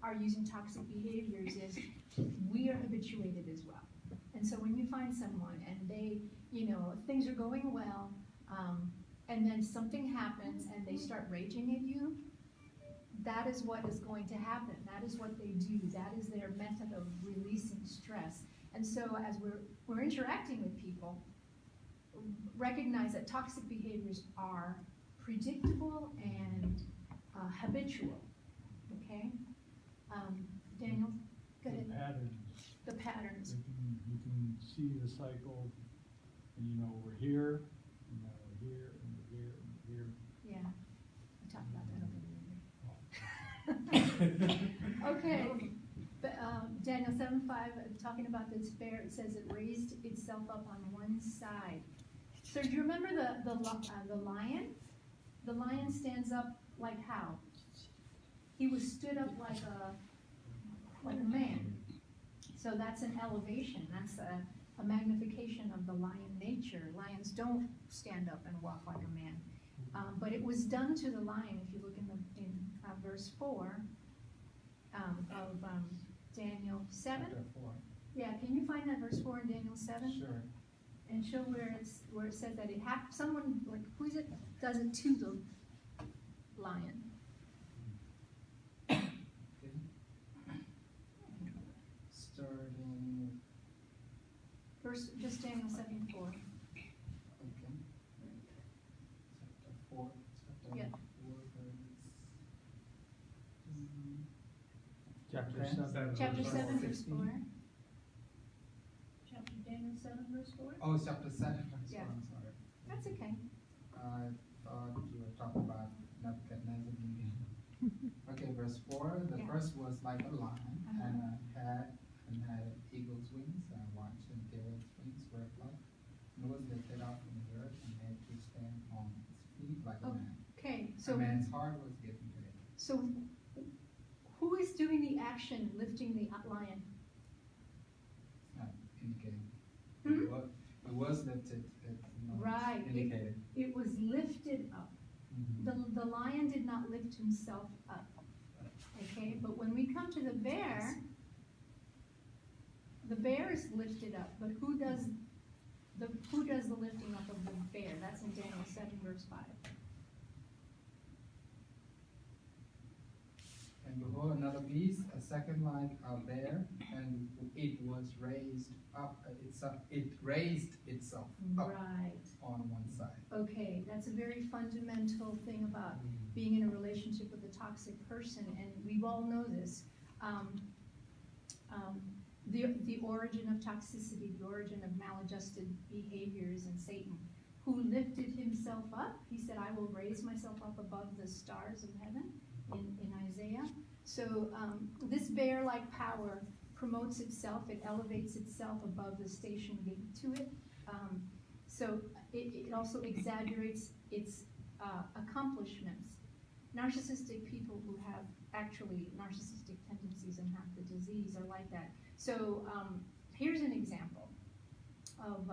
are using toxic behaviors is we are habituated as well. And so when you find someone and they, you know, things are going well, and then something happens and they start raging at you, that is what is going to happen. That is what they do. That is their method of releasing stress. And so as we're interacting with people, recognize that toxic behaviors are predictable and habitual, okay? Daniel, go ahead. The patterns. The patterns. You can see the cycle, and you know we're here, and now we're here, and we're here, and we're here. Yeah, we talked about that over there. Okay, but, Daniel 7:5, talking about this bear, it says it raised itself up on one side. So do you remember the lion? The lion stands up like how? He was stood up like a man. So that's an elevation. That's a magnification of the lion nature. Lions don't stand up and walk like a man. But it was done to the lion. If you look in verse 4 of Daniel 7. Chapter 4. Yeah, can you find that verse 4 in Daniel 7? Sure. And show where it says that it happened. Someone, like, who is it, does it to the lion? Starting. Just Daniel 7:4. Okay. Chapter 4. Yeah. 4 Chapter Okay. 7. Chapter 7, verse 16. 4. Chapter Daniel 7, verse 4. Oh, chapter 7. Yeah. I'm sorry. That's okay. I thought you were talking about Nebuchadnezzar being. Okay, verse 4. The Yeah. first was like a lion Uh-huh. and had eagle's wings. I watched and its wings were plucked. And was lifted up from the earth and made to stand on its feet like a Oh. man. Okay, A so man's heart was given to it. so who is doing the action lifting the lion? It's not indicating. Hmm? It was lifted. It's not Right. indicated. It was lifted up. Mhm. The lion did not lift himself up. Okay, but when we come to the bear is lifted up, but who does the lifting up of the bear? That's in Daniel 7, verse 5. And behold, another beast, a second like a bear, and it was raised up. It raised itself up Right. on one side. Okay, that's a very fundamental thing about being in a relationship with a toxic person, and we all know this. The origin of toxicity, the origin of maladjusted behaviors in Satan, who lifted himself up. He said, I will raise myself up above the stars of heaven in Isaiah. So this bear-like power promotes itself, it elevates itself above the station given to it. So it also exaggerates its accomplishments. Narcissistic people who have actually narcissistic tendencies and have the disease are like that. So here's an example of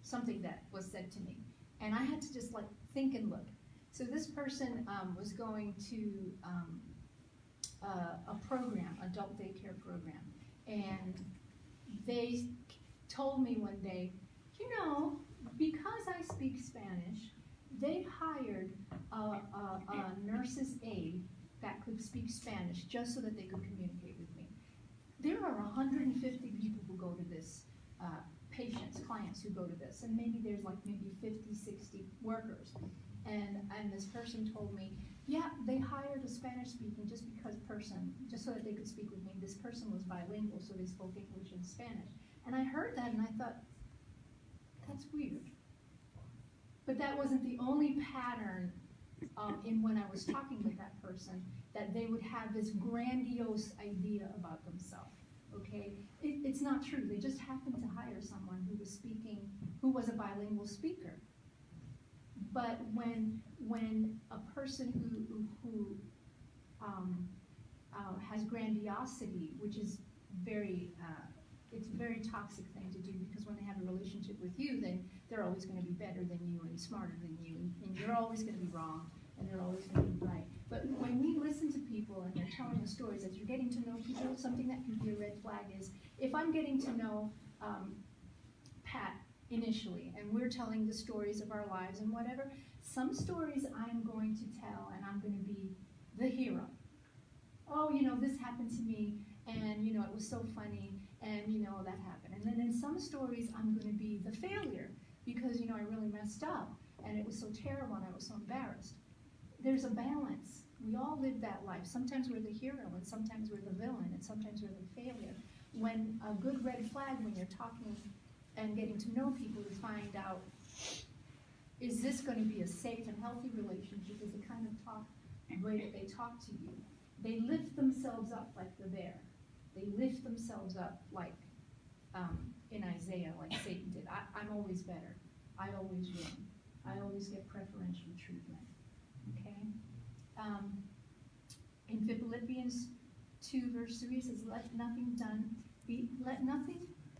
something that was said to me. And I had to just like think and look. So this person was going to a program, adult daycare program. And they told me one day, you know, because I speak Spanish, they hired a nurse's aide that could speak Spanish just so that they could communicate with me. There are 150 people who go to this, clients who go to this, and maybe there's like maybe 50, 60 workers. And this person told me, yeah, they hired a Spanish-speaking just so that they could speak with me. This person was bilingual, so they spoke English and Spanish. And I heard that and I thought, that's weird. But that wasn't the only pattern in when I was talking with that person, that they would have this grandiose idea about themselves, okay? It's not true. They just happened to hire someone who was a bilingual speaker. But when a person who has grandiosity, which is it's a very toxic thing to do, because when they have a relationship with you, then they're always going to be better than you and smarter than you, and you're always going to be wrong, and they're always going to be right. But when we listen to people and they're telling us stories, as you're getting to know people, something that can be a red flag is, if I'm getting to know, Pat initially, and we're telling the stories of our lives and whatever, some stories I'm going to tell and I'm gonna be the hero. Oh, this happened to me, and it was so funny, and that happened. And then in some stories, I'm gonna be the failure, because I really messed up, and it was so terrible, and I was so embarrassed. There's a balance. We all live that life. Sometimes we're the hero, and sometimes we're the villain, and sometimes we're the failure. When a good red flag, when you're talking and getting to know people, to find out, is this going to be a safe and healthy relationship? Is the kind of way that they talk to you? They lift themselves up like the bear. They lift themselves up like in Isaiah, like Satan did. I'm always better. I always win. I always get preferential treatment. Okay? In Philippians 2 verse 3 it says, let nothing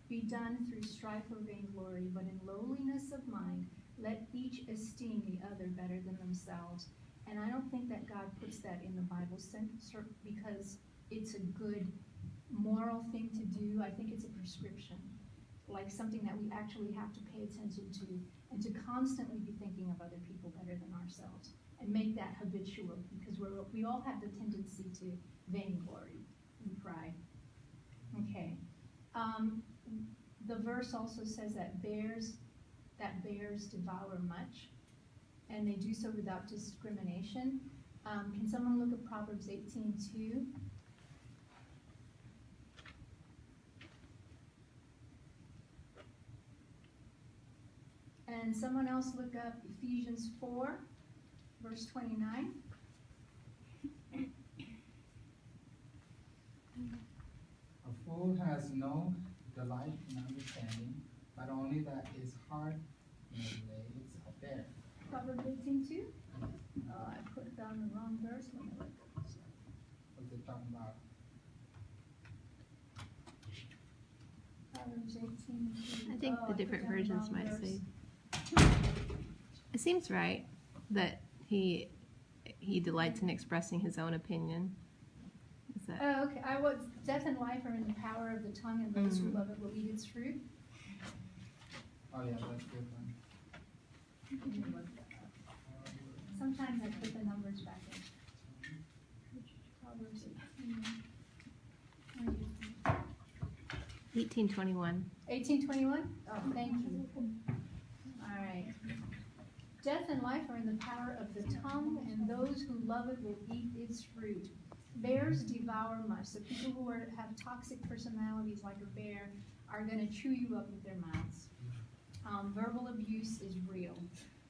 be done through strife or vainglory, but in lowliness of mind, let each esteem the other better than themselves. And I don't think that God puts that in the Bible because it's a good moral thing to do. I think it's a prescription, like something that we actually have to pay attention to, and to constantly be thinking of other people better than ourselves, and make that habitual, because we all have the tendency to vainglory and pride. Okay. The verse also says that bears devour much, and they do so without discrimination. Can someone look at Proverbs 18:2? And someone else look up Ephesians 4, verse 29. A fool has no delight in understanding, but only that his heart lays bare. Proverbs 18:2? Oh, I put down the wrong verse. Let me look. What's it talking about? Proverbs 18:2. I think Oh, the put different down the versions wrong might verse. say. It seems right that he delights in expressing his own opinion. Is that Oh, okay. Death and life are in the power of the tongue, and those who love it will eat its fruit. Oh yeah, that's a good one. Let me look that up. Sometimes I put the numbers back in. Proverbs 1821? 18:21? Oh, thank you. All right. Death and life are in the power of the tongue, and those who love it will eat its fruit. Bears devour much. So people who have toxic personalities like a bear are going to chew you up with their mouths. Verbal abuse is real.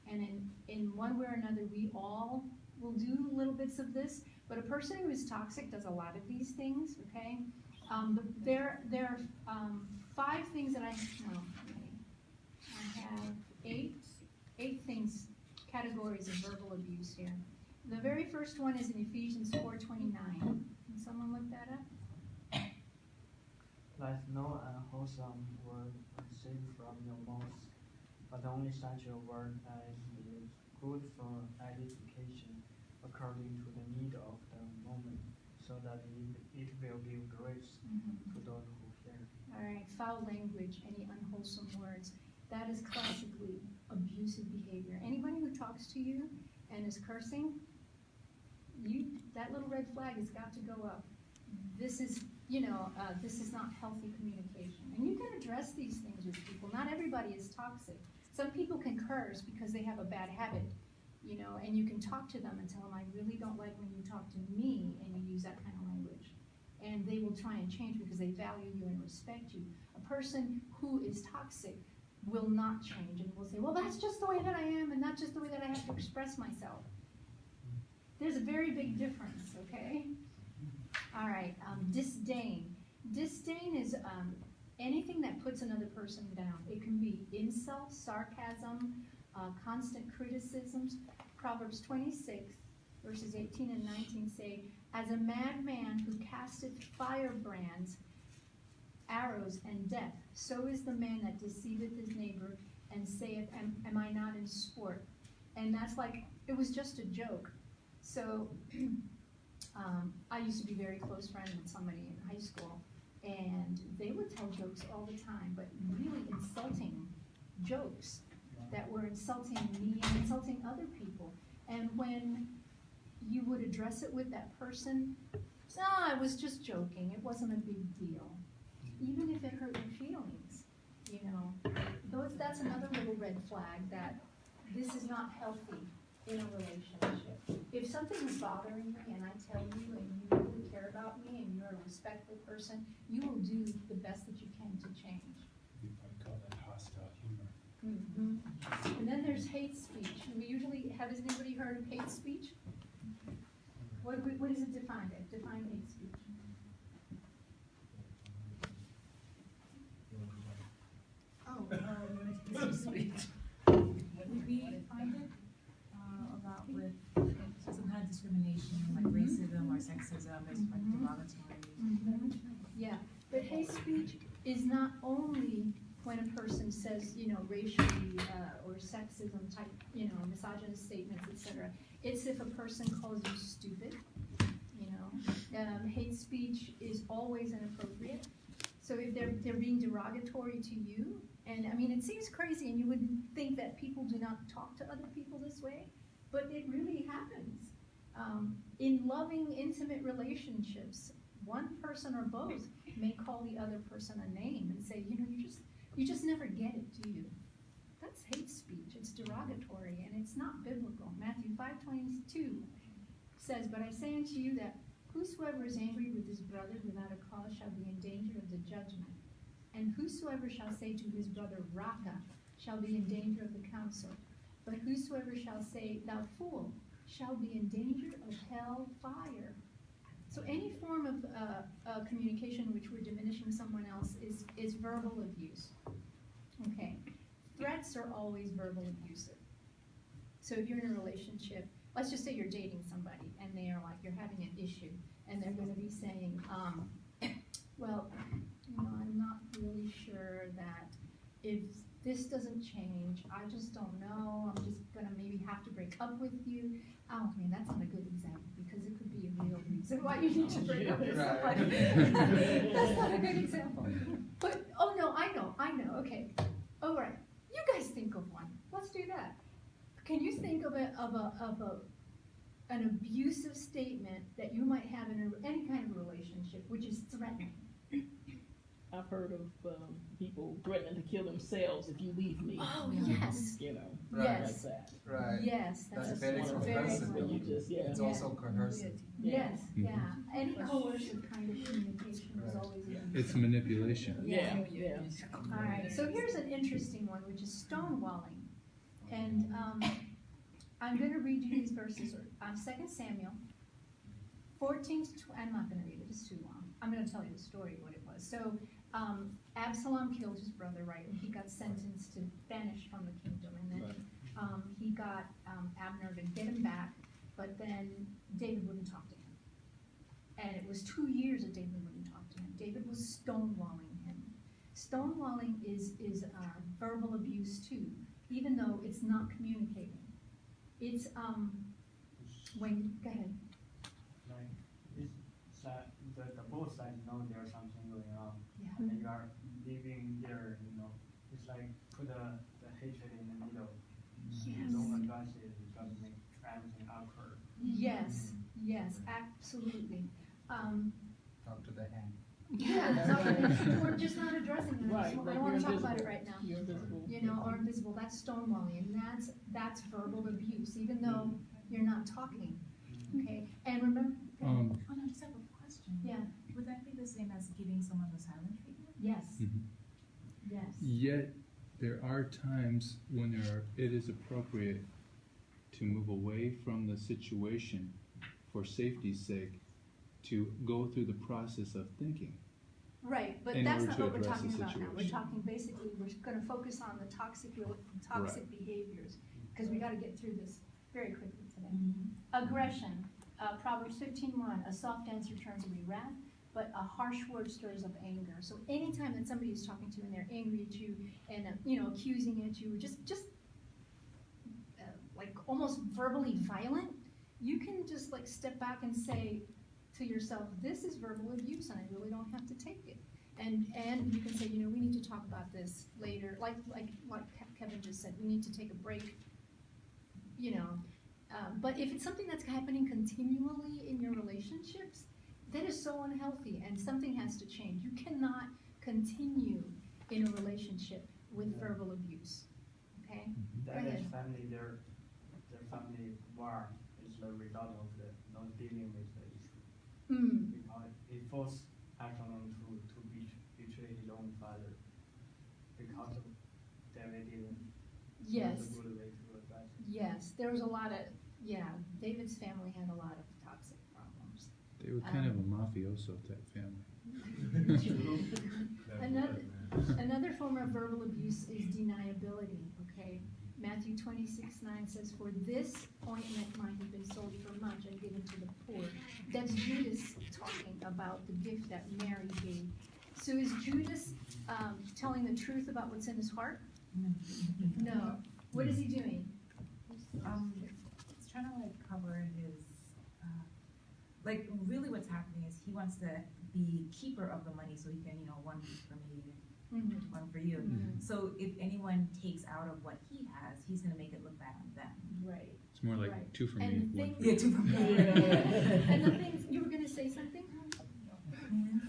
And in one way or another, we all will do little bits of this, but a person who is toxic does a lot of these things, okay? There are 5 things that I have 8 things, categories of verbal abuse here. The very first one is in Ephesians 4:29. Can someone look that up? Let no unwholesome word proceed from your mouth, but only such a word as is good for edification, according to the need of the moment, so that it will give grace to those who hear. All right, foul language, any unwholesome words. That is classically abusive behavior. Anybody who talks to you and is cursing, that little red flag has got to go up. This is, this is not healthy communication. And you can address these things with people. Not everybody is toxic. Some people can curse because they have a bad habit, and you can talk to them and tell them, I really don't like when you talk to me and you use that kind of language. And they will try and change because they value you and respect you. A person who is toxic will not change and will say, well, that's just the way that I am, and that's just the way that I have to express myself. There's a very big difference, okay? All right, disdain. Disdain is anything that puts another person down. It can be insult, sarcasm, constant criticisms. Proverbs 26, verses 18 and 19 say, as a madman who casteth firebrands, arrows, and death, so is the man that deceiveth his neighbor and saith, am I not in sport? And that's like, it was just a joke. So, I used to be very close friends with somebody in high school, and they would tell jokes all the time, but really insulting jokes that were insulting me and insulting other people. And when you would address it with that person, I was just joking, it wasn't a big deal. Even if it hurt your feelings, you know, that's another little red flag that this is not healthy in a relationship. If something is bothering me and I tell you and you really care about me and you're a respectful person, you will do the best that you can to change. You might call that hostile humor. Mm-hmm. And then there's hate speech. We usually, has anybody heard of hate speech? What is it defined as? Define hate speech. We find it about with some kind of discrimination, like racism or sexism, is like derogatory. Yeah, but hate speech is not only when a person says, you know, racially or sexism type, you know, misogynist statements, etc. It's if a person calls you stupid, you know. Hate speech is always inappropriate. So if they're being derogatory to you, and I mean, it seems crazy and you wouldn't think that people do not talk to other people this way, but it really happens. In loving, intimate relationships, one person or both may call the other person a name and say, you know, you just never get it, do you? That's hate speech, it's derogatory, and it's not biblical. Matthew 5:22 says, but I say unto you that whosoever is angry with his brother without a cause shall be in danger of the judgment. And whosoever shall say to his brother, Raka, shall be in danger of the council. But whosoever shall say, thou fool, shall be in danger of hell fire. So any form of communication in which we're diminishing someone else is verbal abuse. Okay, threats are always verbal abusive. So if you're in a relationship, let's just say you're dating somebody and they are like, you're having an issue, and they're gonna be saying, well, you know, I'm not really sure that if this doesn't change, I just don't know, I'm just gonna maybe have to break up with you. Oh, I mean, that's not a good example, because it could be a real reason why you need to break up with somebody. That's not a good example. But, oh no, I know, okay. All right, you guys think of one, let's do that. Can you think of an abusive statement that you might have in any kind of relationship, which is threatening? I've heard of people threatening to kill themselves if you leave me. Oh, yes. You know, Right. like Yes, that. Right. yes, That's that's very one of the very places where you good. just, yeah. It's Yeah. also coercive. Yes, yeah, Mhm. any coercive kind of communication is Right. always abusive. It's manipulation. Yeah, yeah. All right, so here's an interesting one, which is stonewalling. And I'm going to read you these verses. 2 Samuel 14 to 20. I'm not going to read it, it's too long. I'm going to tell you the story of what it was. So Absalom killed his brother, right? And he got sentenced to banish from the kingdom. And then he got Abner to get him back, but then David wouldn't talk to him. And it was 2 years that David wouldn't talk to him. David was stonewalling him. Stonewalling is verbal abuse too, even though it's not communicating. It's when, go ahead. Like, this side, the both sides know there's something going on, Yeah. and you are living there, you know, it's like put the hatred in the middle. Yes. You don't address it, it's gonna make everything awkward. Yes, yes, absolutely. Talk to the hand. Yeah, we're just not addressing it. I Right, don't like wanna you're talk about it invisible. right now. You're invisible. You know, or invisible, that's stonewalling, and that's verbal abuse, even though you're not talking, okay? And remember, Oh, no, I just have a question. Yeah. Would that be the same as giving someone the silent treatment? yes, Mhm. yes, Yet, there are times when it is appropriate to move away from the situation for safety's sake, to go through the process of thinking. right, but In that's order not to what we're address talking the about now. We're situation. talking, basically, we're gonna focus on the toxic behaviors, because we gotta get through this very quickly today. Aggression, Proverbs 15:1, a soft answer turns away wrath, but a harsh word stirs up anger. So anytime that somebody is talking to you and they're angry at you and, you know, accusing at you, or just like almost verbally violent, you can just like step back and say to yourself, this is verbal abuse and I really don't have to take it. And you can say, you know, we need to talk about this later, like what Kevin just said, we need to take a break, you know. But if it's something that's happening continually in your relationships, that is so unhealthy and something has to change. You cannot continue in a relationship with verbal abuse, okay? The Go ahead. Irish family, their family war is the result of the not dealing with the issue. Because it forced Absalom to betray his own father because of David didn't. Yes. That's a good way to address it. Yes, there was a lot of, David's family had a lot of toxic problems. They were kind of a mafioso type family. Another form of verbal abuse is deniability, okay? Matthew 26:9 says, for this ointment might have been sold for much and given to the poor. That's Judas talking about the gift that Mary gave. So is Judas telling the truth about what's in his heart? No. What is he doing? He's trying to like cover his, like really what's happening is he wants to be keeper of the money so he can, you know, one for me, one for you. So if anyone takes out of what he has, he's gonna make it look bad on them. Right. It's more like Right. two for me, And the one thing, for you. two from and the thing, you were gonna say something?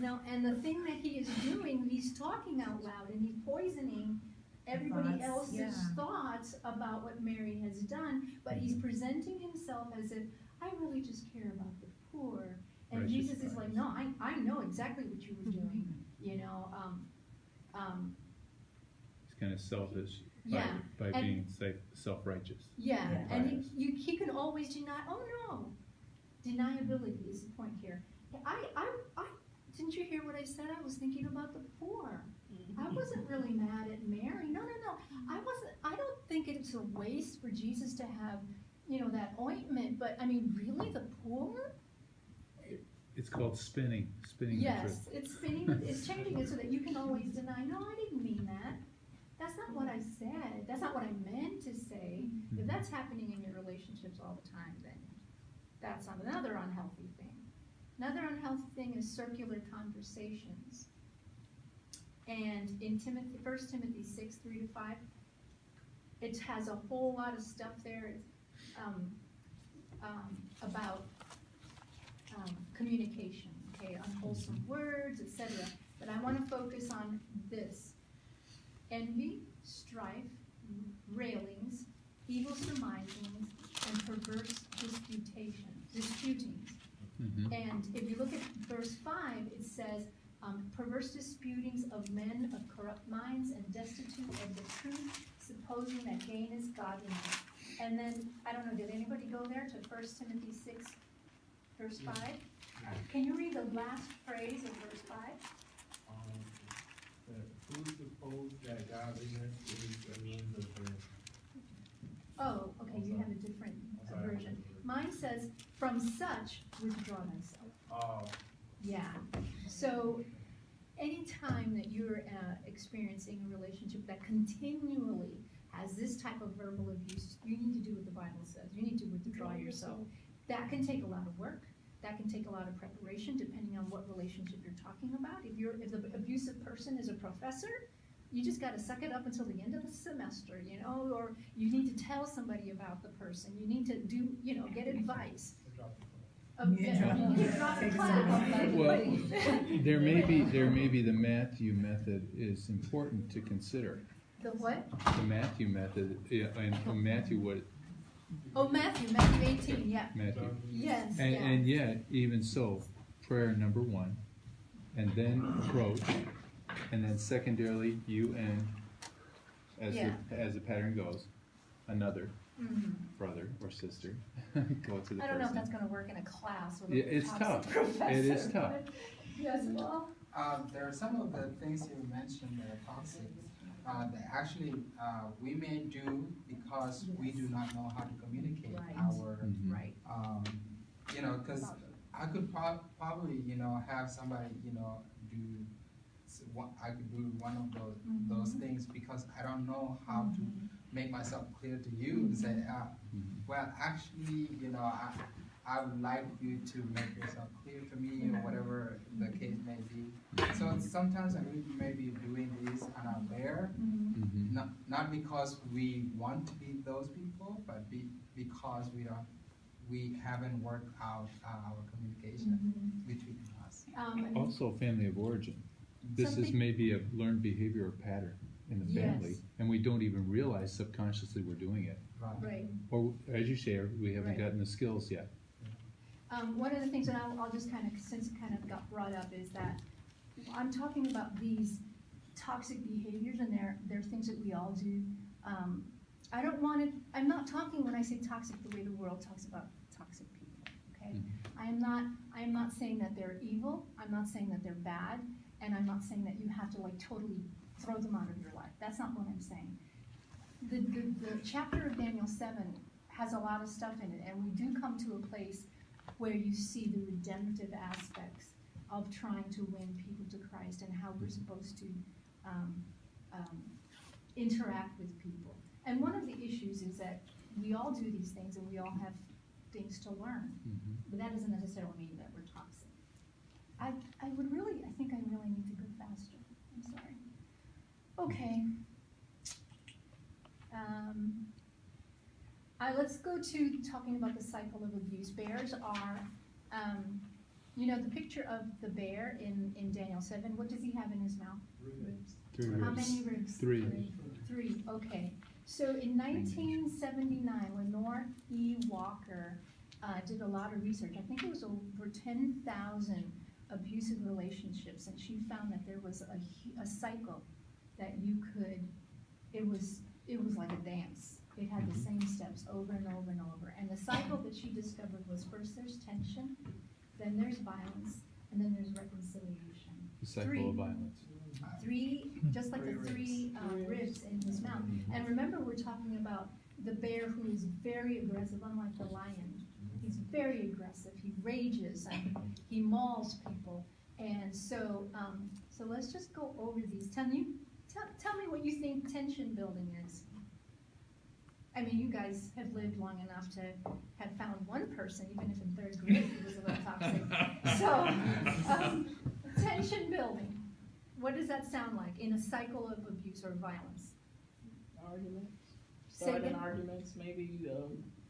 No, and the thing that he is doing, he's talking out loud and he's poisoning everybody Thoughts, else's yeah. thoughts about what Mary has done, but he's presenting himself as if, I really just care about the poor. And Righteous Jesus is like, Christ. no, I know exactly what you were doing, you know, It's kind of selfish Yeah, by and- being self-righteous. yeah, Yeah. and he can always deny, oh no, deniability is the point here. I, didn't you hear what I said? I was thinking about the poor. I wasn't really mad at Mary. No. I don't think it's a waste for Jesus to have, you know, that ointment, but I mean, really, the poor? It's called spinning the truth. Yes, it's spinning, it's changing it so that you can always deny, no, I didn't mean that. That's not what I said. That's not what I meant to say. If that's happening in your relationships all the time, then that's another unhealthy thing. Another unhealthy thing is circular conversations. And in 1 Timothy 6:3-5, it has a whole lot of stuff there about communication, okay, unwholesome words, etc. But I want to focus on this: envy, strife, railings, evil surmisings, and perverse disputings. Mhm. And if you look at verse 5, it says, perverse disputings of men of corrupt minds and destitute of the truth, supposing that gain is godliness. And then, I don't know, did anybody go there to 1 Timothy 6, verse 5? Can you read the last phrase of verse 5? Who suppose that godliness is a means of birth? Oh, okay, you have a different version. Mine says, from such withdraw thyself. Oh, Yeah, so anytime that you're experiencing a relationship that continually has this type of verbal abuse, you need to do what the Bible says. You need to withdraw yourself. That can take a lot of work. That can take a lot of preparation, depending on what relationship you're talking about. If the abusive person is a professor, you just got to suck it up until the end of the semester, you know, or you need to tell somebody about the person. You need to do, you know, get advice. Drop the class. Well, there may be the Matthew method is important to consider. The what? The Matthew method, and Matthew what Oh, Matthew 18, yeah. Matthew. Yes, yeah. And yet, even so, prayer number one, and then approach, and then secondarily, you and, as the pattern goes, another brother or sister, go to the I don't know if person. that's gonna work in a class with Yeah, a it's toxic tough. professor. It is tough. but- Yes, well, There are some of the things you mentioned that are toxic. That actually we may do because we do not know how to communicate Right. our, Mhm. right. you know, because I could probably, you know, have somebody, you know, I could do one of those things because I don't know how to make myself clear to you, to say, well, actually, you know, I would like you to make yourself clear to me, or whatever the case may be. So sometimes we may be doing this unaware, not because we want to be those people, but because we haven't worked out our communication between us. Also, family of origin. This is Something- maybe a learned behavior or pattern in the family, Yes. and we don't even realize subconsciously we're doing it. Right. Or, as you say, we haven't Right. gotten the skills yet. One of the things, and I'll just kind of, since it kind of got brought up, is that I'm talking about these toxic behaviors, and they're things that we all do. I don't want to, I'm not talking when I say toxic the way the world talks about toxic people, okay? I am not saying that they're evil, I'm not saying that they're bad, and I'm not saying that you have to like totally throw them out of your life. That's not what I'm saying. The chapter of Daniel 7 has a lot of stuff in it, and we do come to a place where you see the redemptive aspects of trying to win people to Christ and how we're supposed to interact with people. And one of the issues is that we all do these things and we all have things to learn, but that doesn't necessarily mean that we're toxic. I think I really need to go faster. I'm sorry. Okay. Let's go to talking about the cycle of abuse. Bears are, you know, the picture of the bear in Daniel 7, what does he have in his mouth? Ribs. 3 How ribs. many ribs? 3. 3, okay. So in 1979, Lenore E. Walker did a lot of research. I think it was over 10,000 abusive relationships, and she found that there was a cycle that you could, it was like a dance. It had the same steps over and over and over. And the cycle that she discovered was first there's tension, then there's violence, and then there's reconciliation. The cycle 3, of violence. 3, just like the 3 ribs in his mouth. And remember, we're talking about the bear who is very aggressive, unlike the lion. He's very aggressive. He rages and he mauls people. And so, so let's just go over these. Tell me what you think tension building is. I mean, you guys have lived long enough to have found one person, even if in 3rd grade he was a little toxic. So, tension building. What does that sound like in a cycle of abuse or violence? Arguments. Say Starting again? arguments, maybe,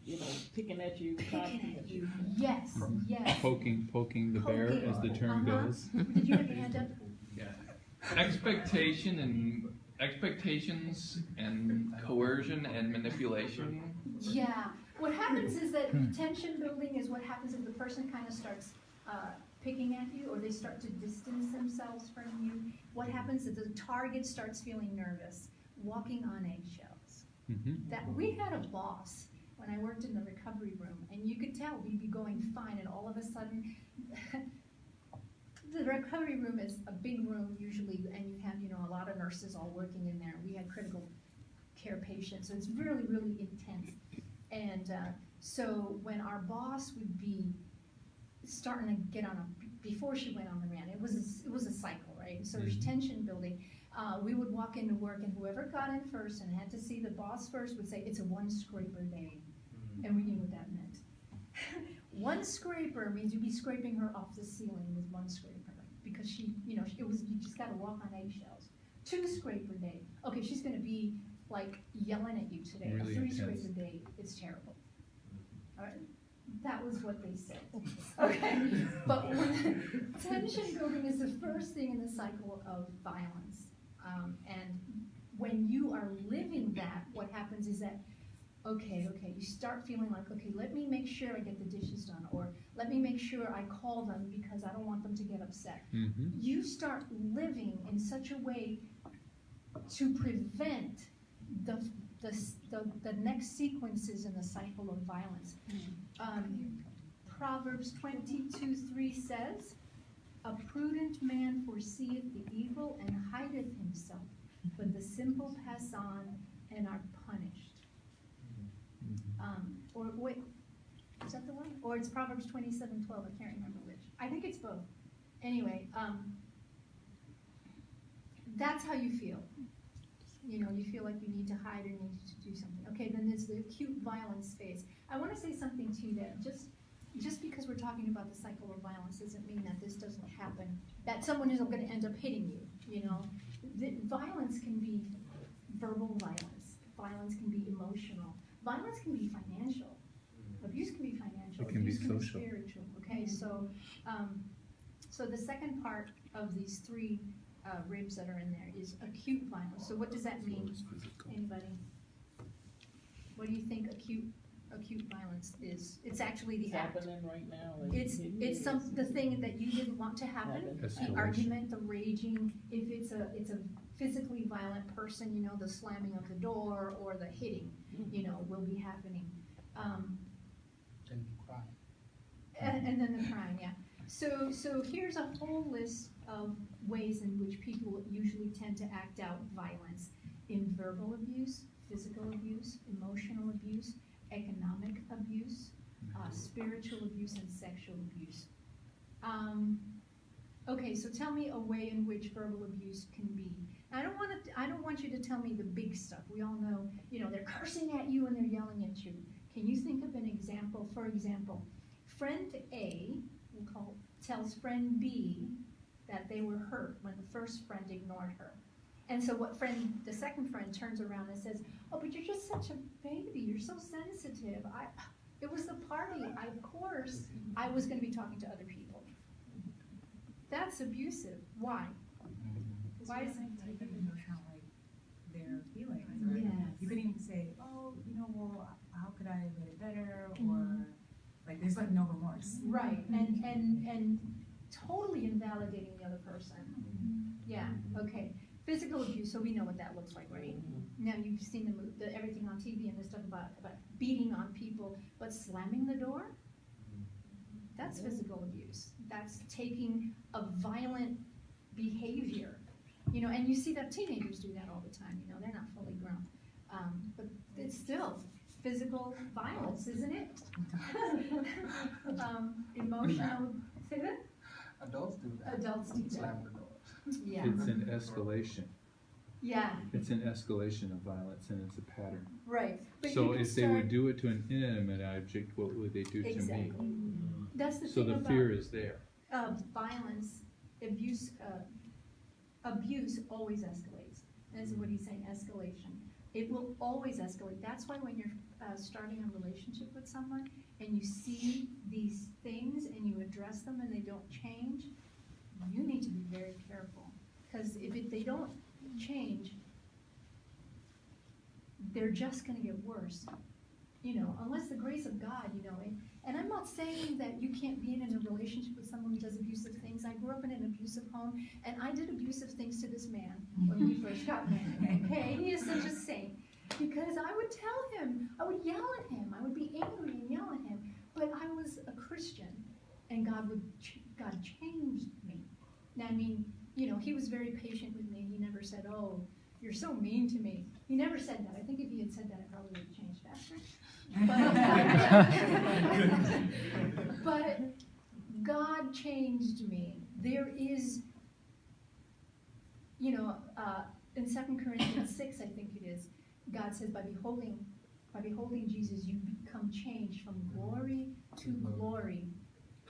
you know, picking at you, talking at you. Yes, yes. Poking the bear, Poking. as the term Uh-huh. goes. Did you have your hand up? Yeah. Expectations and coercion and manipulation. Yeah. What happens is that tension building is what happens if the person kind of starts picking at you, or they start to distance themselves from you. What happens is the target starts feeling nervous, walking on eggshells. That we had a boss when I worked in the recovery room, and you could tell we'd be going fine, and all of a sudden, the recovery room is a big room usually, and you have, you know, a lot of nurses all working in there. We had critical care patients, so it's really, really intense. And so when our boss would be starting to get on before she went on the rant, it was a cycle, right? So there's tension building. We would walk into work, and whoever got in first and had to see the boss first would say, it's a 1 scraper day. And we knew what that meant. 1 scraper means you'd be scraping her off the ceiling with 1 scraper, because she, you know, you just gotta walk on eggshells. 2 scraper day, okay, she's gonna be like yelling at you today. Really A 3 intense. scraper day, it's terrible. All right, that was what they said. Okay, but when tension building is the first thing in the cycle of violence. And when you are living that, what happens is that, okay, you start feeling like, okay, let me make sure I get the dishes done, or let me make sure I call them because I don't want them to get upset. You start living in such a way to prevent the next sequences in the cycle of violence. Proverbs 22:3 says, a prudent man foreseeth the evil and hideth himself, but the simple pass on and are punished. Or wait, is that the one? Or it's Proverbs 27:12, I can't remember which. I think it's both. Anyway, that's how you feel. You know, you feel like you need to hide or need to do something. Okay, then there's the acute violence phase. I want to say something too, that just because we're talking about the cycle of violence doesn't mean that this doesn't happen, that someone isn't going to end up hitting you, you know. Violence can be verbal violence. Violence can be emotional. Violence can be financial. Abuse can be financial. It can be Abuse can social. be spiritual. Okay, so the second part of these three ribs that are in there is acute violence. So what does that mean? Anybody? What do you think acute violence is? It's actually the It's act. happening right now. like, It's the thing that you didn't want to happen. The Escalation. argument, the raging. If it's a physically violent person, you know, the slamming of the door or the hitting, you know, will be happening. And cry. And then the crime, yeah. So here's a whole list of ways in which people usually tend to act out violence: in verbal abuse, physical abuse, emotional abuse, economic abuse, spiritual abuse, and sexual abuse. Okay, so tell me a way in which verbal abuse can be. I don't want you to tell me the big stuff. We all know, you know, they're cursing at you and they're yelling at you. Can you think of an example? For example, friend A tells friend B that they were hurt when the first friend ignored her. And so the second friend turns around and says, "Oh, but you're just such a baby. You're so sensitive. It was the party. Of course, I was going to be talking to other people." That's abusive. Why? Why is it? Taking into account like their feelings, right? Yes. You couldn't even say, "Oh, you know, well, how could I have made it better?" Or like there's like no remorse. Right, and totally invalidating the other person. Yeah, okay. Physical abuse, so we know what that looks like, right? Now you've seen everything on TV and this stuff about beating on people, but slamming the door? That's physical abuse. That's taking a violent behavior. You know, and you see that teenagers do that all the time, you know, they're not fully grown. But it's still physical violence, isn't it? Emotional, say that? Adults do that. Adults do that. Slam the doors. Yeah. It's an escalation. Yeah, It's an escalation of violence, and it's a pattern. right. But So you can if they would start- do it to an inanimate object, what would they do to me? Exactly. That's the So thing the about fear is there. violence, abuse. Abuse always escalates. That's what he's saying, escalation. It will always escalate. That's why when you're starting a relationship with someone and you see these things and you address them and they don't change, you need to be very careful. Because if they don't change, they're just going to get worse. You know, unless the grace of God, you know. And I'm not saying that you can't be in a relationship with someone who does abusive things. I grew up in an abusive home, and I did abusive things to this man when we first got married. Okay, he is such a saint. Because I would tell him, I would yell at him, I would be angry and yell at him. But I was a Christian, and God changed me. Now, I mean, you know, he was very patient with me. He never said, "Oh, you're so mean to me." He never said that. I think if he had said that, I probably would have changed faster. But God changed me. There is, you know, in 2 Corinthians 6, I think it is, God says, by beholding Jesus, you become changed from glory to glory.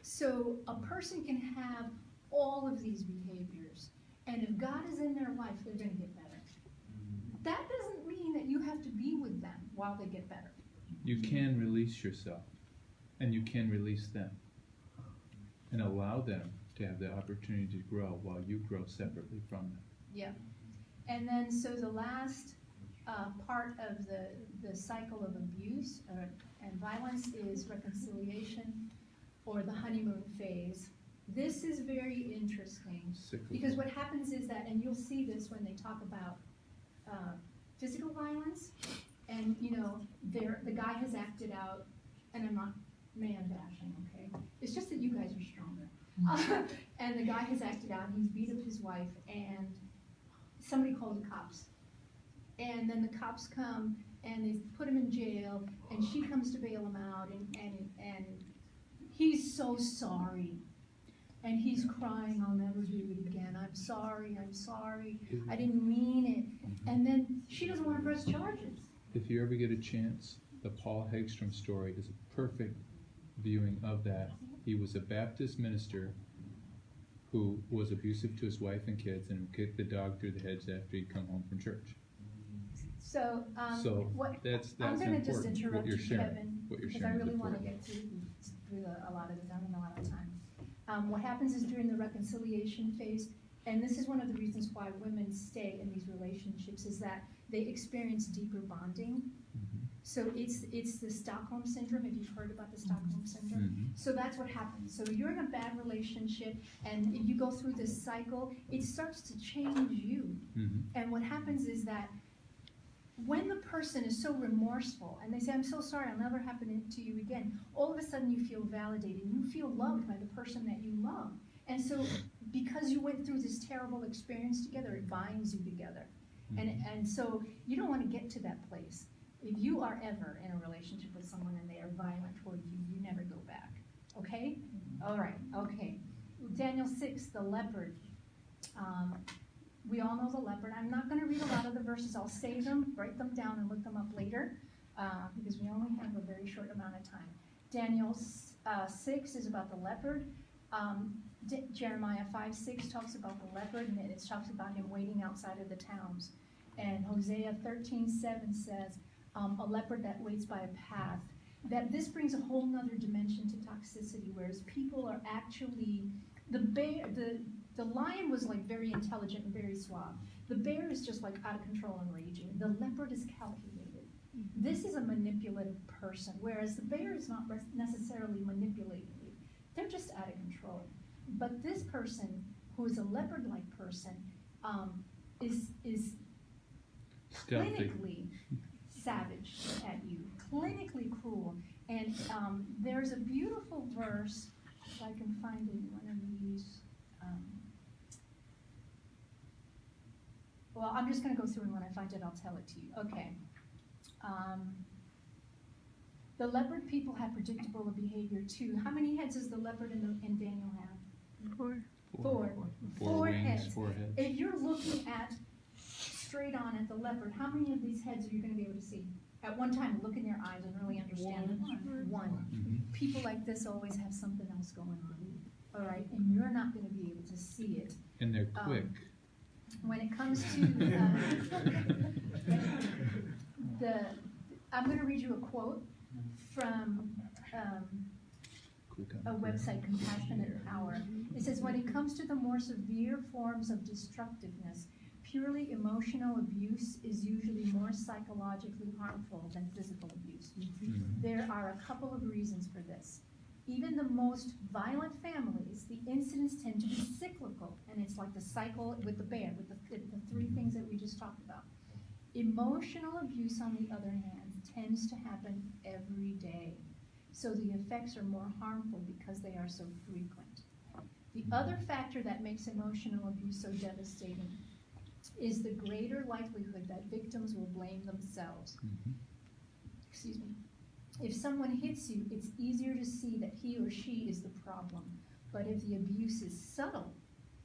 So a person can have all of these behaviors, and if God is in their life, they're going to get better. That doesn't mean that you have to be with them while they get better. You can release yourself, and you can release them, and allow them to have the opportunity to grow while you grow separately from them. Yeah. And then, so the last part of the cycle of abuse and violence is reconciliation, or the honeymoon phase. This is very interesting, because what happens is that, and you'll see this when they talk about physical violence, and you know, the guy has acted out, and I'm not man bashing, okay? It's just that you guys are stronger. And the guy has acted out, he's beat up his wife, and somebody called the cops. And then the cops come, and they put him in jail, and she comes to bail him out, and he's so sorry. And he's crying, "I'll never do it again. I'm sorry, I didn't mean it. And then she doesn't want to press charges. If you ever get a chance, the Paul Hagstrom story is a perfect viewing of that. He was a Baptist minister who was abusive to his wife and kids and kicked the dog through the heads after he'd come home from church. So, So what, that's I'm gonna just important, interrupt what you're you, sharing. Kevin, What you're because I sharing is really want to important. get through a lot of this, I don't know a lot of time. What happens is during the reconciliation phase, and this is one of the reasons why women stay in these relationships, is that they experience deeper bonding. So it's the Stockholm Syndrome, if you've heard about the Stockholm Syndrome. So that's what happens. So you're in a bad relationship, and if you go through this cycle, it starts to change you. And what happens is that when the person is so remorseful, and they say, I'm so sorry, I'll never happen to you again, all of a sudden you feel validated, you feel loved by the person that you love. And so, because you went through this terrible experience together, it binds you together. And so, you don't want to get to that place. If you are ever in a relationship with someone and they are violent toward you, you never go back. Okay? All right, okay. Daniel 6, the leopard. We all know the leopard. I'm not going to read a lot of the verses. I'll save them, write them down, and look them up later, because we only have a very short amount of time. Daniel 6 is about the leopard. Jeremiah 5:6 talks about the leopard, and it talks about him waiting outside of the towns. And Hosea 13:7 says, a leopard that waits by a path. That this brings a whole nother dimension to toxicity, whereas people are actually, the lion was like very intelligent and very suave. The bear is just like out of control and raging. The leopard is calculated. This is a manipulative person, whereas the bear is not necessarily manipulating you. They're just out of control. But this person, who is a leopard-like person, is Stealthy. clinically savage at you, clinically cruel. And there's a beautiful verse, if I can find it in one of these. Well, I'm just going to go through, and when I find it, I'll tell it to you. Okay. The leopard people have predictable behavior too. How many heads does the leopard in Daniel have? 4. Four. Four wings, heads. 4 heads. If you're looking at straight on at the leopard, how many of these heads are you going to be able to see? At one time, look in their eyes and really understand them. One. People like this always have something else going on. All right, and you're not going to be able to see it. And they're quick. When it comes to I'm going to read you a quote from a website, Compassionate Power. It says, when it comes to the more severe forms of destructiveness, purely emotional abuse is usually more psychologically harmful than physical abuse. There are a couple of reasons for this. Even the most violent families, the incidents tend to be cyclical, and it's like the cycle with the bear, with the 3 things that we just talked about. Emotional abuse, on the other hand, tends to happen every day. So the effects are more harmful because they are so frequent. The other factor that makes emotional abuse so devastating is the greater likelihood that victims will blame themselves. Excuse me. If someone hits you, it's easier to see that he or she is the problem. But if the abuse is subtle,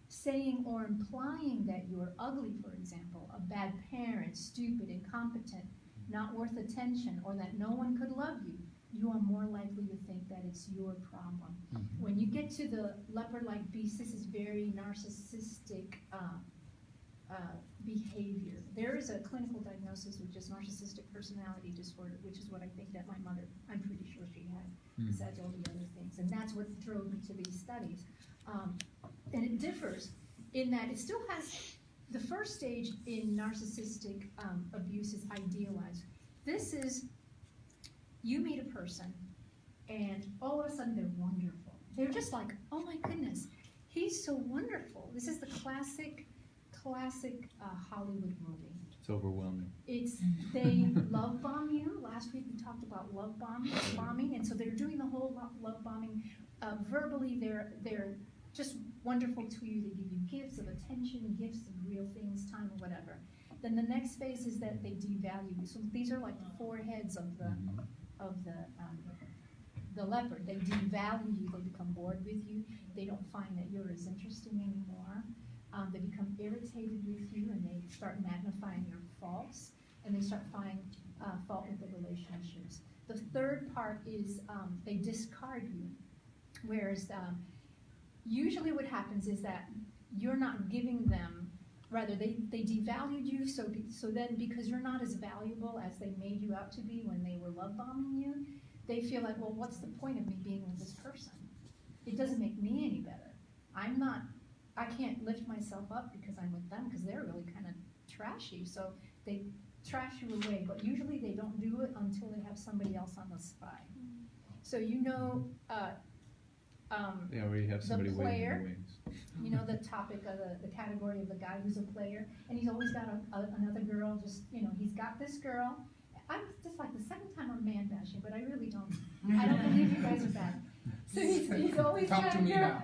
saying or implying that you're ugly, for example, a bad parent, stupid, incompetent, not worth attention, or that no one could love you, you are more likely to think that it's your problem. When you get to the leopard-like beast, this is very narcissistic behavior. There is a clinical diagnosis, which is narcissistic personality disorder, which is what I think that my mother, I'm pretty sure she had, besides all the other things. And that's what drove me to these studies. And it differs in that it still has, the first stage in narcissistic abuse is idealized. This is, you meet a person, and all of a sudden they're wonderful. They're just like, oh my goodness, he's so wonderful. This is the classic Hollywood movie. It's overwhelming. It's, they love bomb you. Last week we talked about love bombing, and so they're doing the whole love bombing. Verbally, they're just wonderful to you. They give you gifts of attention, gifts of real things, time, or whatever. Then the next phase is that they devalue you. So these are like the 4 heads of the leopard. They devalue you. They become bored with you. They don't find that you're as interesting anymore. They become irritated with you and they start magnifying your faults and they start finding fault with the relationships. The third part is they discard you, whereas usually what happens is that you're not giving them, rather they devalued you, so then because you're not as valuable as they made you out to be when they were love bombing you, they feel like, well, what's the point of me being with this person? It doesn't make me any better. I can't lift myself up because I'm with them because they're really kind of trashy, so they trash you away, but usually they don't do it until they have somebody else on the side. So They already have somebody waiting in player, the wings. you know, the topic of the category of the guy who's a player, and he's always got another girl, just, you know, he's got this girl. I'm just like the second time I'm man bashing, but I really don't. I don't believe you guys are bad. So he's always Talk got to a me girl.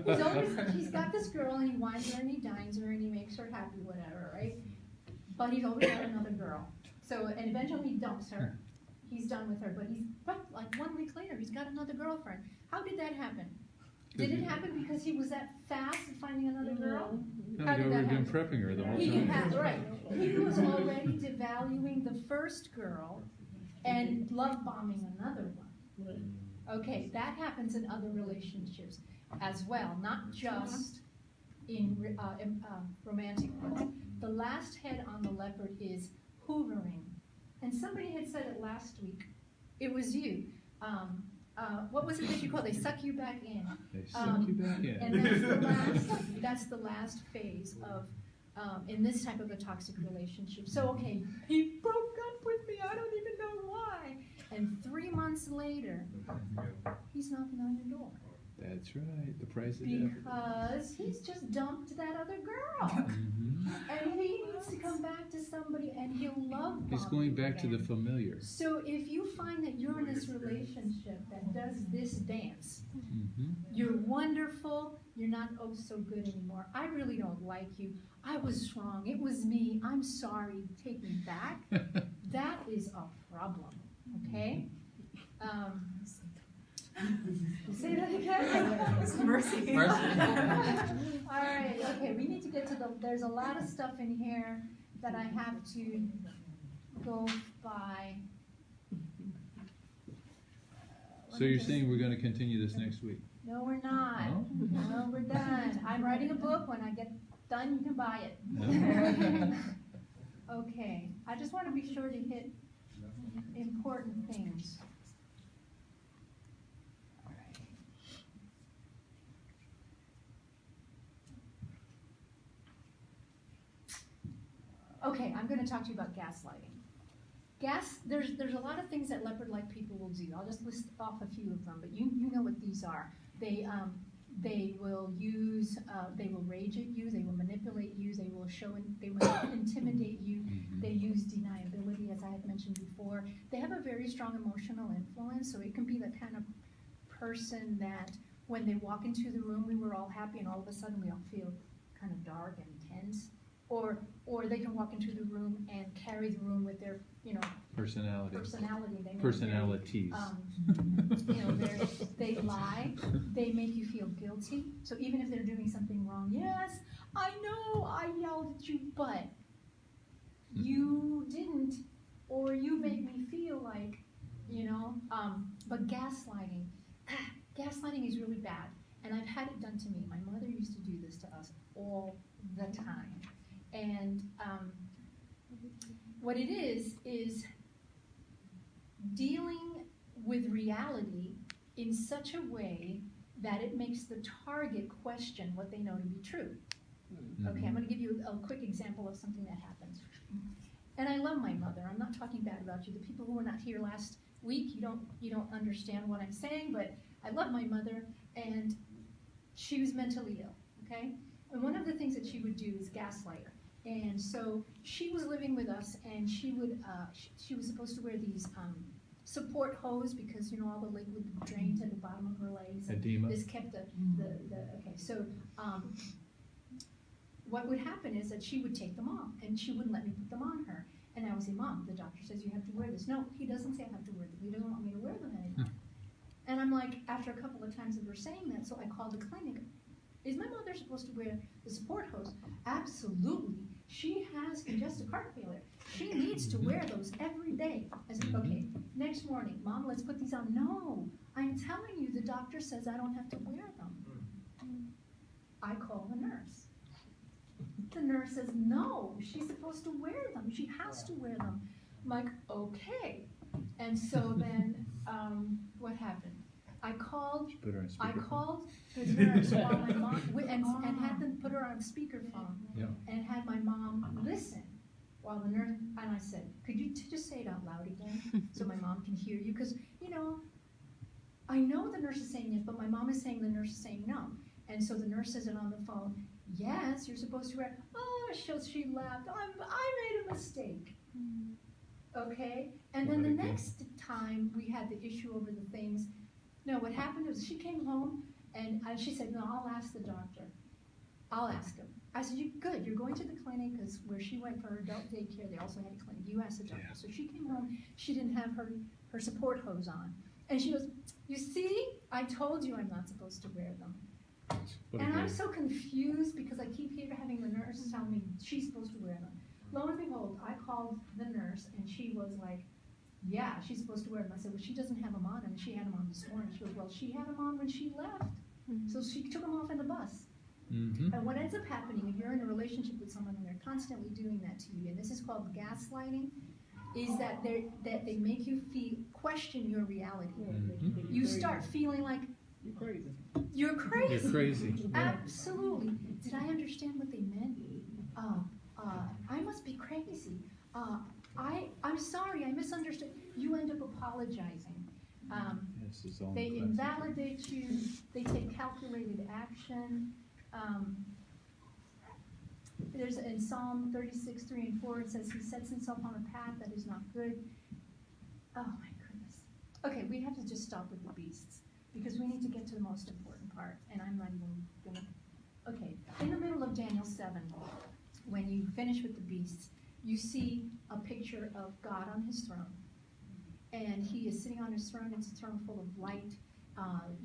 now. He's got this girl and he wines her and he dines her and he makes her happy, whatever, right? But he's always got another girl. So, and eventually he dumps her. He's done with her, but like 1 week later, he's got another girlfriend. How did that happen? Did it happen because he was that fast at finding another girl? No, How he'd did already that been happen? prepping her the whole He time. had, right. He was already devaluing the first girl and love bombing another one. Okay, that happens in other relationships as well, not just in romantic ones. The last head on the leopard is hoovering. And somebody had said it last week. It was you. What was it that you called? They suck you back in. They suck you back in. And that's the last phase of in this type of a toxic relationship. So okay, he broke up with me. I don't even know why. And 3 months later, he's knocking on your door That's right, the price of effort. because he's just dumped that other girl, Mhm. and he needs to come back to somebody, and he'll love. He's bomb going you back to the again. familiar. So if you find that you're in this relationship that does this dance, Mhm. you're wonderful, you're not oh so good anymore. I really don't like you. I was wrong. It was me. I'm sorry. Take me back. That is a problem. Okay? Say that again. Mercy. All right, okay, we need to get to there's a lot of stuff in here that I have to go by. So you're saying we're gonna continue this next week? No, we're not. No? No, we're done. I'm writing a book. When I get done, you can buy it. No? Okay, I just want to be sure to hit important things. All right. Okay, I'm going to talk to you about gaslighting. There's a lot of things that leopard-like people will do. I'll just list off a few of them, but you know what these are. They will use, they will rage at you, they will manipulate you, they will intimidate you. They use deniability, as I had mentioned before. They have a very strong emotional influence, so it can be the kind of person that when they walk into the room, we were all happy, and all of a sudden we all feel kind of dark and tense. Or they can walk into the room and carry the room with their, Personality. personality. They Personalities. They lie. They make you feel guilty. So even if they're doing something wrong, yes, I know I yelled at you, but you didn't, or you make me feel like, but gaslighting is really bad. And I've had it done to me. My mother used to do this to us all the time. And what it is dealing with reality in such a way that it makes the target question what they know to be true. Okay, I'm going to give you a quick example of something that happened. And I love my mother. I'm not talking bad about you. The people who were not here last week, you don't understand what I'm saying, but I love my mother, and she was mentally ill, okay? And one of the things that she would do is gaslight her. And so she was living with us, and she was supposed to wear these support hose because all the liquid drained to the bottom of her legs. Edema. This kept okay. So what would happen is that she would take them off, and she wouldn't let me put them on her. And I would say, Mom, the doctor says you have to wear this. No, he doesn't say I have to wear them. He doesn't want me to wear them anymore. And I'm like, after a couple of times of her saying that, so I called the clinic. Is my mother supposed to wear the support hose? Absolutely. She has congestive heart failure. She needs to wear those every day. I said, okay, next morning, Mom, let's put these on. No, I'm telling you, the doctor says I don't have to wear them. I call the nurse. The nurse says, no, she's supposed to wear them. She has to wear them. I'm like, okay. And so then, what happened? I called Put her on I speakerphone. called the nurse while my mom, and had them put her on speakerphone. Yeah. And had my mom listen while the nurse, and I said, could you just say it out loud again so my mom can hear you? Because, you know, I know the nurse is saying yes, but my mom is saying the nurse is saying no. And so the nurse says it on the phone, yes, you're supposed to wear, oh, she laughed, I made a mistake. Okay? And then the What again? next time we had the issue over the things, no, what happened was she came home and she said, no, I'll ask the doctor. I'll ask him. I said, good, you're going to the clinic, because where she went for her adult daycare, they also had a clinic. You asked the doctor. So she came home, she didn't have her support hose on. And she goes, you see, I told you I'm not supposed to wear them. What And I'm again? so confused because I keep having the nurse tell me she's supposed to wear them. Lo and behold, I called the nurse and she was like, yeah, she's supposed to wear them. I said, well, she doesn't have them on, and she had them on this morning. She goes, well, she had them on when she left. So she took them off in the bus. Mm-hmm. And what ends up happening, if you're in a relationship with someone and they're constantly doing that to you, and this is called gaslighting, is that they make you question your reality. You start feeling like You're crazy. you're crazy. You're crazy. Absolutely. Did I understand what they meant? I must be crazy. I'm sorry, I misunderstood. You end up apologizing. This is all They classic. invalidate you, they take calculated action. There's in Psalm 36, 3 and 4, it says, he sets himself on a path that is not good. Oh my goodness. Okay, we have to just stop with the beasts, because we need to get to the most important part, and I'm not even gonna, okay. In the middle of Daniel 7, when you finish with the beasts, you see a picture of God on his throne. And he is sitting on his throne. It's a throne full of light.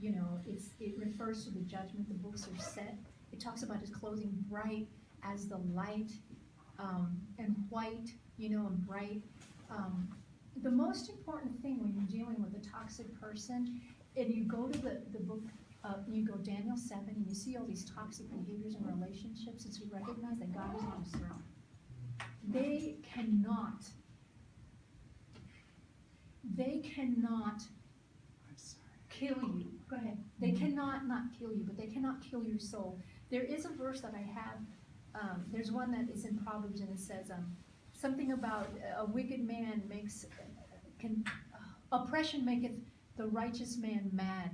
You know, it refers to the judgment. The books are set. It talks about his clothing bright as the light, and white, you know, and bright. The most important thing when you're dealing with a toxic person, and you go to the book, you go Daniel 7, and you see all these toxic behaviors in relationships, is to recognize that God is on his throne. They cannot kill you. Go ahead. They cannot not kill you, but they cannot kill your soul. There is a verse that I have. There's one that is in Proverbs, and it says something about a wicked man oppression maketh the righteous man mad.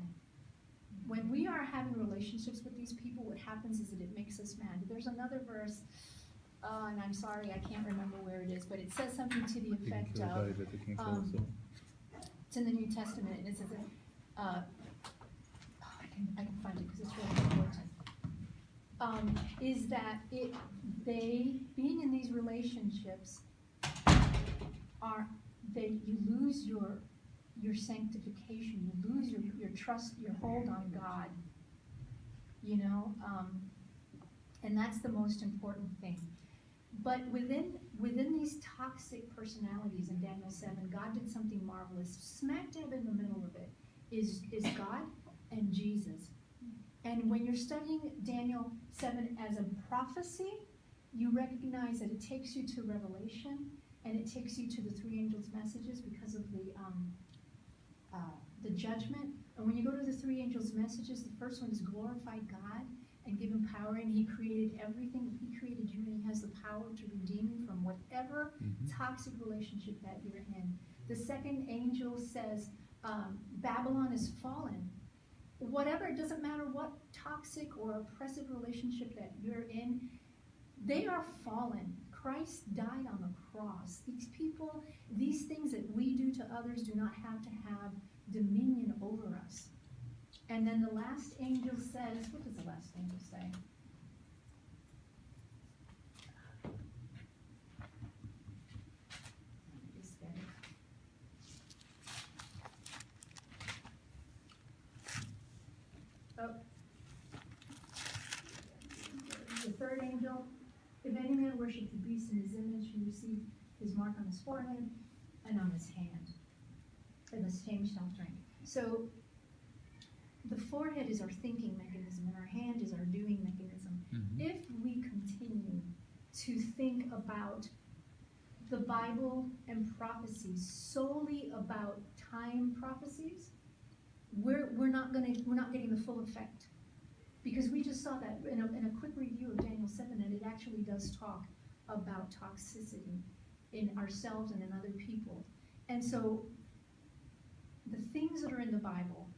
When we are having relationships with these people, what happens is that it makes us mad. There's another verse, and I'm sorry, I can't remember where it is, but it says something to the They can effect kill a of, body, but they can't kill a soul. it's in the New Testament, and it says, I can find it because it's really important. Is that being in these relationships, you lose your sanctification, you lose your trust, your hold on God, you know, and that's the most important thing. But within these toxic personalities in Daniel 7, God did something marvelous. Smack dab in the middle of it is God and Jesus. And when you're studying Daniel 7 as a prophecy, you recognize that it takes you to Revelation, and it takes you to the three angels' messages because of the judgment. And when you go to the three angels' messages, the first one is glorify God and give him power, and he created everything. He created you, and he has the power to redeem you from whatever toxic relationship that you're in. The second angel says, Babylon is fallen. Whatever, it doesn't matter what toxic or oppressive relationship that you're in, they are fallen. Christ died on the cross. These people, these things that we do to others do not have to have dominion over us. And then the last angel says, what does the last angel say? Just get it. Oh. third angel, if any man worship the beast in his image, he received his mark on his forehead and on his hand. And the same shall drink. So the forehead is our thinking mechanism, and our hand is our doing mechanism. If we continue to think about the Bible and prophecies solely about time prophecies, we're not getting the full effect. Because we just saw that in a quick review of Daniel 7, and it actually does talk about toxicity in ourselves and in other people. And so the things that are in the Bible,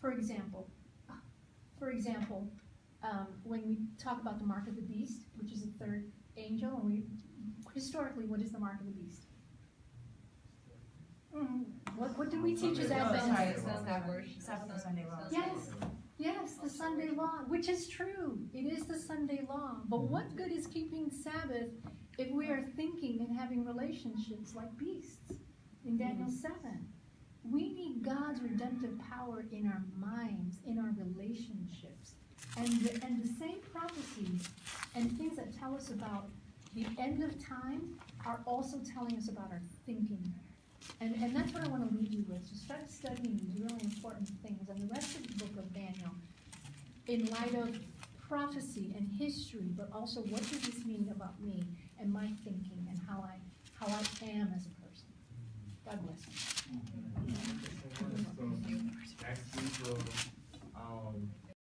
for example, when we talk about the mark of the beast, which is the third angel, and historically, what is the mark of the beast? What do we teach as Adventists? Sabbath and Sunday law. Yes, the Sunday law, which is true. It is the Sunday law. But what good is keeping Sabbath if we are thinking and having relationships like beasts in Daniel 7? We need God's redemptive power in our minds, in our relationships. And the same prophecies and things that tell us about the end of time are also telling us about our thinking. And that's what I want to leave you with. So start studying these really important things. And the rest of the book of Daniel, in light of prophecy and history, but also what does this mean about me and my thinking and how I am as a person. God bless you. So, next week we'll